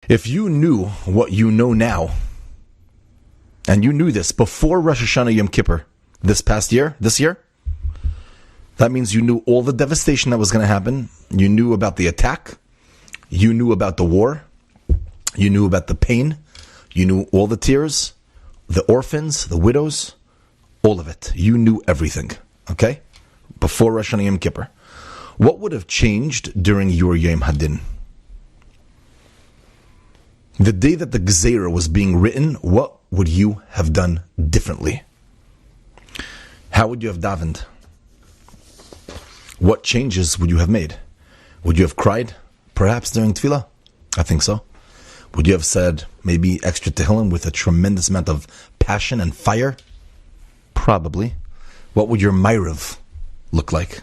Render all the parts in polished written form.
If you knew what you know now, and you knew this before Rosh Hashanah Yom Kippur this year, that means you knew all the devastation that was going to happen. You knew about the attack. You knew about the war. You knew about the pain. You knew all the tears, the orphans, the widows, all of it. You knew everything, okay? Before Rosh Hashanah Yom Kippur. What would have changed during your Yom Hadin? The day that the Gzeira was being written, what would you have done differently? How would you have davened? What changes would you have made? Would you have cried, perhaps during Tefillah? I think so. Would you have said maybe extra Tehillim with a tremendous amount of passion and fire? Probably. What would your Ma'ariv look like?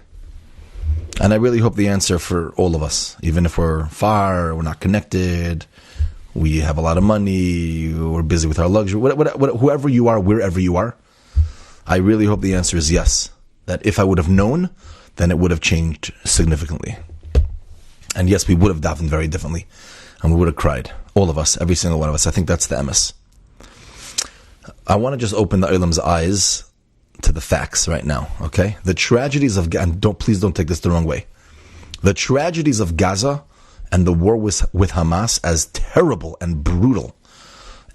And I really hope the answer for all of us, even if we're far, we're not connected, we have a lot of money, we're busy with our luxury, whoever you are, wherever you are, I really hope the answer is yes. That if I would have known, then it would have changed significantly. And yes, we would have davened very differently. And we would have cried. All of us, every single one of us. I think that's the emes. I want to just open the Olam's eyes to the facts right now, okay? The tragedies of Gaza, and please don't take this the wrong way. The tragedies of Gaza and the war with Hamas, as terrible and brutal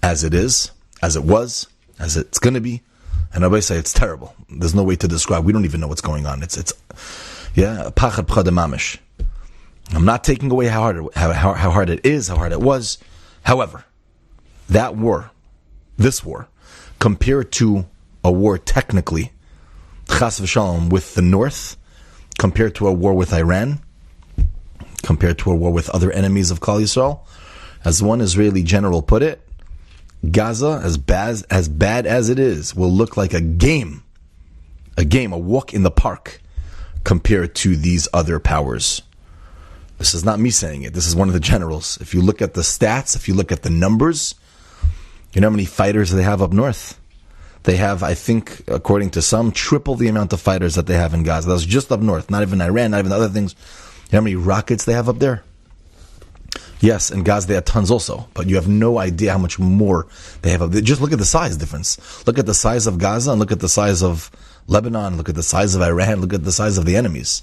as it is, as it was, as it's going to be, and everybody say it's terrible. There's no way to describe. We don't even know what's going on. It's pachad pchad mamish. I'm not taking away how hard it is, how hard it was. However, that war, this war, compared to a war technically, chas v'shalom, with the North, compared to a war with Iran, compared to a war with other enemies of Klal Yisrael, as one Israeli general put it, Gaza, as bad as it is, will look like a walk in the park, compared to these other powers. This is not me saying it. This is one of the generals. If you look at the stats, if you look at the numbers, you know how many fighters they have up north? They have, I think, according to some, triple the amount of fighters that they have in Gaza. That's just up north, not even Iran, not even other things. You know how many rockets they have up there? Yes, in Gaza they have tons also, but you have no idea how much more they have up there. Just look at the size difference. Look at the size of Gaza and look at the size of Lebanon, look at the size of Iran, look at the size of the enemies.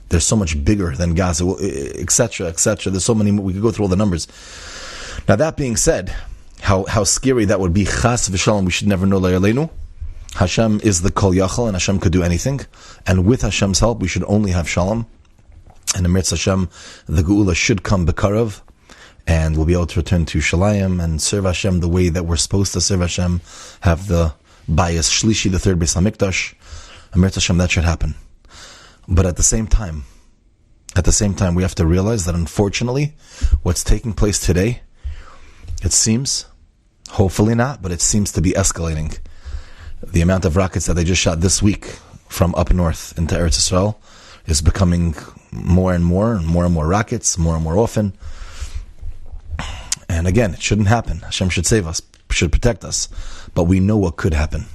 They're so much bigger than Gaza, etc., etc. There's so many, we could go through all the numbers. Now that being said, how scary that would be, chas v'shalom, we should never know la'yaleinu. Hashem is the kol yachal, and Hashem could do anything. And with Hashem's help, we should only have shalom. And Emir Hashem, the Geula should come b'karav, and we'll be able to return to Shalayim and serve Hashem the way that we're supposed to serve Hashem, have the Bayis Shlishi, the third Beis HaMikdash. Emir Hashem, that should happen. But at the same time, we have to realize that unfortunately, what's taking place today, it seems, hopefully not, but it seems to be escalating. The amount of rockets that they just shot this week from up north into Eretz Yisrael is becoming more and more rockets, more and more often. And again, it shouldn't happen. Hashem should save us, should protect us. But we know what could happen.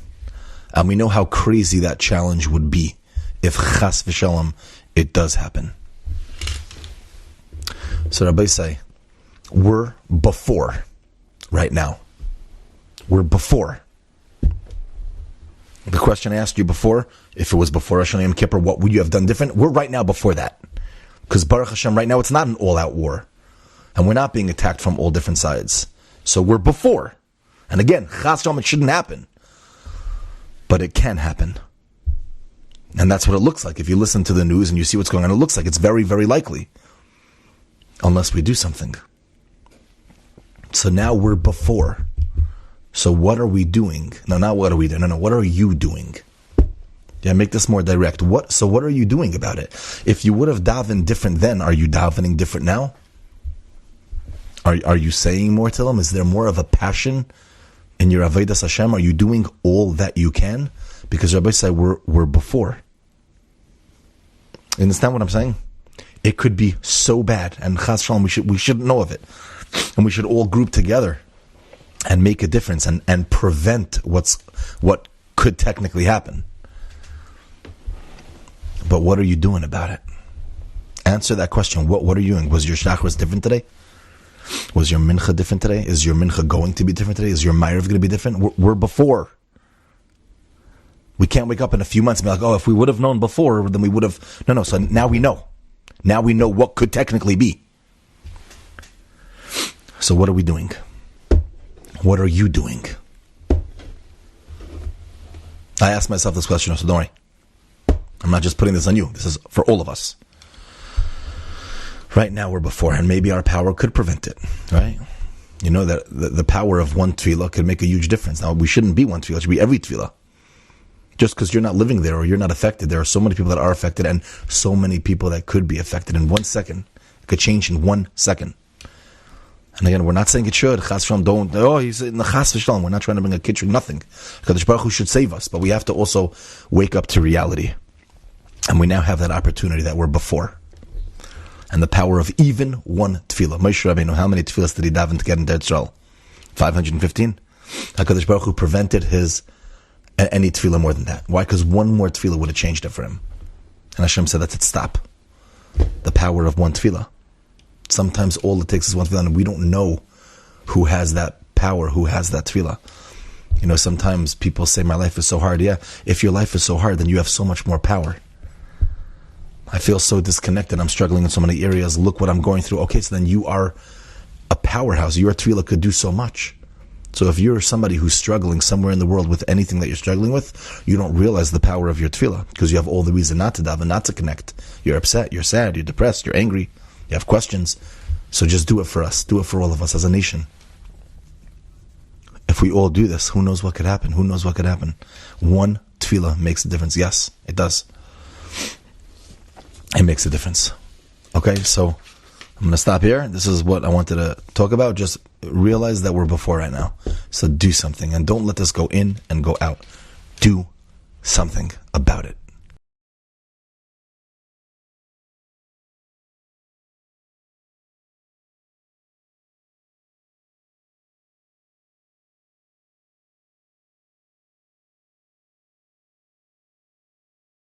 And we know how crazy that challenge would be if chas v'shalom it does happen. So Rabbi say, we're before right now. We're before. The question I asked you before, if it was before Rosh Hashanah Yom Kippur, what would you have done different? We're right now before that. Because Baruch Hashem, right now it's not an all-out war. And we're not being attacked from all different sides. So we're before. And again, chas v'shalom, it shouldn't happen. But it can happen. And that's what it looks like. If you listen to the news and you see what's going on, it looks like it's very, very likely. Unless we do something. So now we're before. So what are we doing? No, not what are we doing. No, what are you doing? Yeah, make this more direct. So what are you doing about it? If you would have davened different then, are you davening different now? Are you saying more to them? Is there more of a passion in your Avodas Hashem? Are you doing all that you can? Because Rabbi said we're before. You understand what I'm saying? It could be so bad, and chas shalom, we shouldn't know of it, and we should all group together and make a difference and prevent what could technically happen. But what are you doing about it? Answer that question. What are you doing? Was your chakras different today? Was your mincha different today? Is your mincha going to be different today? Is your ma'ariv going to be different? We're before. We can't wake up in a few months and be like, oh, if we would have known before, then we would have... No, so now we know. Now we know what could technically be. So what are we doing? What are you doing? I asked myself this question, so don't worry. I'm not just putting this on you. This is for all of us. Right now we're before, and maybe our power could prevent it, right? You know that the power of one tefillah could make a huge difference. Now, we shouldn't be one tefillah. It should be every tefillah. Just because you're not living there or you're not affected, there are so many people that are affected and so many people that could be affected in 1 second. It could change in 1 second. And again, we're not saying it should. Chas v'shalom, don't. Oh, he's in the chas v'shalom. We're not trying to bring a kitchen, nothing. Kadosh Baruch Hu should save us, but we have to also wake up to reality. And we now have that opportunity that we're before. And the power of even one tefillah. Moshe Rabbeinu, how many tefillahs did he daven to get into Israel? 515? HaKadosh Baruch Hu prevented his any tefillah more than that. Why? Because one more tefillah would have changed it for him. And Hashem said, that's it, stop. The power of one tefillah. Sometimes all it takes is one tefillah, and we don't know who has that power, who has that tefillah. You know, sometimes people say, my life is so hard. Yeah, if your life is so hard, then you have so much more power. I feel so disconnected. I'm struggling in so many areas. Look what I'm going through. Okay, so then you are a powerhouse. Your tefillah could do so much. So if you're somebody who's struggling somewhere in the world with anything that you're struggling with, you don't realize the power of your tefillah because you have all the reason not to daven, not to connect. You're upset, you're sad, you're depressed, you're angry, you have questions. So just do it for us. Do it for all of us as a nation. If we all do this, who knows what could happen? Who knows what could happen? One tefillah makes a difference. Yes, it does. It makes a difference. Okay, so I'm going to stop here. This is what I wanted to talk about. Just realize that we're before right now. So do something. And don't let this go in and go out. Do something about it.